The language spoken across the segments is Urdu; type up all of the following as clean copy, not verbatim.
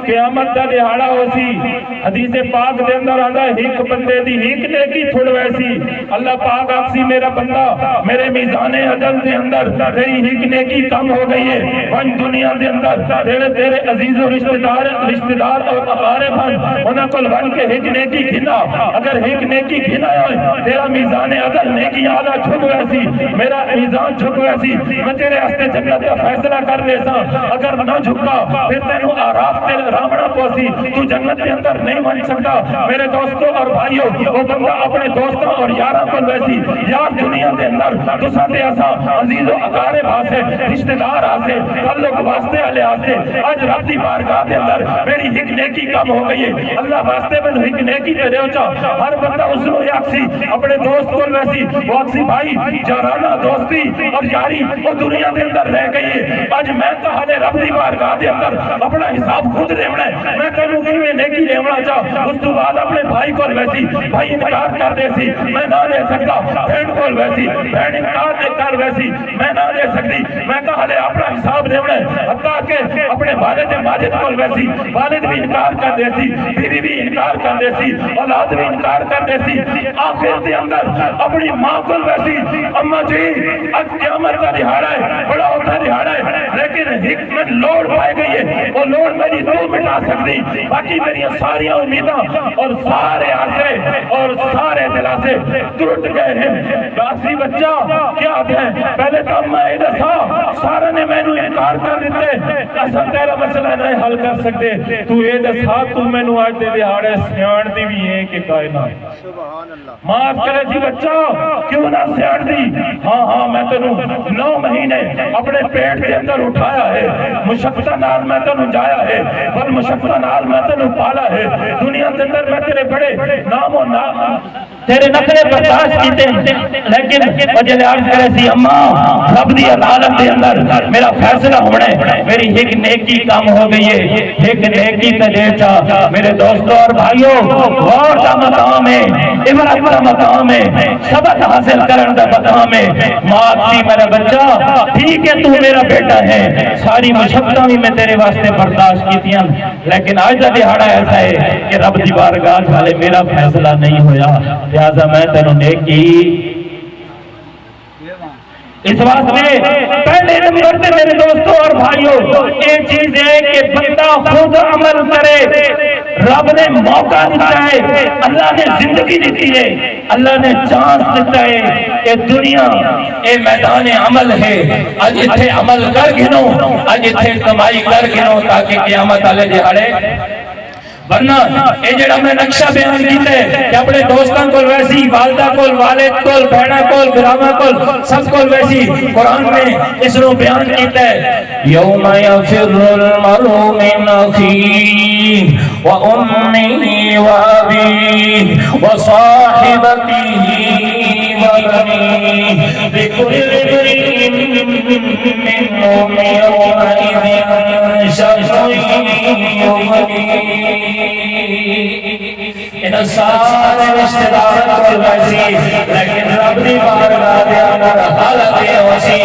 قیامت دا دہاڑا ہو سی حدیث پاک دے اندر آندا ایک بندے دی ایک نیکی تھوڑ ویسی اللہ پاک آکسی میرا بندہ میرے میزان عدل دے اندر تیری ایک نیکی کم ہو گئی ہے ون دنیا دے اندر تیرے عزیز و رشتہ دار اور اقارب ہیں انہاں کول ون کے ایک نیکی گھنا اگر ایک نیکی گھنا ہے تیرا میزان عدل نیکی آدھا جھک ویسی میرا میزان جھک ویسی میں تیرے ہستے جنت کا فیصلہ کر دے سا اگر نہ جھکا پھر تینوں آراف تیرے رامنا پوسی تو جنت کے اندر نہیں بن سکتا میرے دوستوں اور بھائیوں وہ بندہ اپنے دوستوں اور یاراں کو ویسی یار دنیا کے اندر تساں تے اساں عزیز و اقارب ہاسے رشتہ دار ہاسے تعلق واسطے والے ہاسے اج رب دی بارگاہ کے اندر میری ایک نیکی کم ہو گئی ہے اللہ واسطے میں ایک نیکی دے دیو چا ہر بندہ اس نو یاکسی اپنے دوست کو ویسی وہ اکسی بھائی جارانہ دوستی اور یاری وہ دنیا کے اندر رہ گئی ہے اج میں تو ہلے رب دی بارگاہ کے اندر اپنا حساب خود دیونا ہے میں کہوں کہ میں نیکی دیونا چاہ اس تو بعد اپنے بھائی کو ویسی بھائی انکار کر دے سی میں نہ دے سکتا بہن کو ویسی بہن انکار کر ویسی میں نہ دے سکتی میں کہا لے اپنا حساب دیونا ہے حتیٰ کہ اپنے والد ماجد کو ویسی والد بھی انکار کر دے سی بیوی بھی انکار کر دے سی اولاد بھی انکار کر دے سی آخر دے اندر اپنی ماں کو ویسی اماں جی اج قیامت کا دہاڑا ہے بڑا ہوتا دہاڑا ہے لیکن حکمت لوڑ پائے گئی ہے وہ لوڑ میری تو مٹا سکتی باقی میری ساری امیداں اور سارے آسے اور سارے دلاسے ٹوٹ گئے ہیں باسی بچہ کیا ہے پہلے تو میں دسا سارے نے میں نو انکار کر دیتے ایسا تیرا مسئلہ نہیں حل کر سکتے تو یہ دسا تو میں نو آج دے دہاڑے سیان دی بھی ہے کہ کائنات سبحان اللہ معاف کرے سی بچہ کیوں نہ سیان دی ہاں میں تنو 9 مہینے اپنے پیٹ کے اندر اٹھایا ہے مشقتہ نال میں تنو جایا ہے پر مشقتہ نال میں تنو پالا ہے دنیا کے اندر میں تیرے بڑے نام و نام تیرے نقلے برداشت کیتے ہیں لیکن وجہ عرض کرے سی اماں رب دی عدالت کے اندر میرا فیصلہ ہونا ہے میری ایک نیکی کم ہو گئی ہے ایک نیکی تے دے چا میرے دوستوں اور بھائیوں غور کا مقام ہے عبرت کا مقام ہے سبق حاصل کرن دا مقام ہے ماں سی میرا بچہ ٹھیک ہے تو میرا بیٹا ہے ساری مشقتاں بھی میں تیرے واسطے برداشت کیتیاں لیکن آج دا دہاڑا ایسا ہے کہ رب دی بارگاہ والے میرا فیصلہ نہیں ہویا لہذا میں تینوں نیکی اس واسطے پہلے نمبر تے میرے دوستوں اور بھائیوں یہ چیز ہے کہ بندہ خود عمل کرے رب نے موقع دیتا ہے اللہ نے زندگی دیتی ہے اللہ نے چانس دیتا ہے کہ دنیا اے میدان عمل ہے آج اتھے عمل کر گھنو آج اتھے کمائی کر گھنو تاکہ قیامت والے دہاڑے ورنہ اے جڑا میں نقشہ بیان کیتا ہے کہ اپنے دوستاں کول ویسی والدہ کول والد کول بہنہ کول براما کول سب کول ویسی قرآن میں اس رو بیان کیتا ہے یوم یفر المرء من اخیہ و امیہ و ابیہ و صاحبتہ و بنیہ لکل امرئ منہم یومئذ شأن یغنیہ ان سارے رشتہ دار کو ویسی لیکن رب دی بارگاہ دے اندر حالت وسی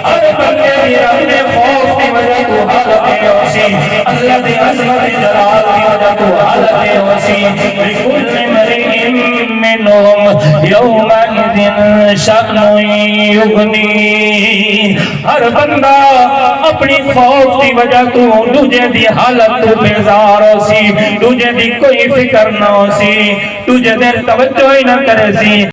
ہر بندے دی رب نے خوف دی وجہ تو حالت وسی اللہ دی عظمت جلال دی وجہ تو حالت وسی لکل امرئ منہم یومئذ شأن یغنیہ ہر بندہ اپنی خوف دی وجہ تو دوجے دی حالت تو بیزار ہو سی تجھے دی کوئی فکر نہ ہو سی تجھے دیر توجہ ہی نہ کرے سی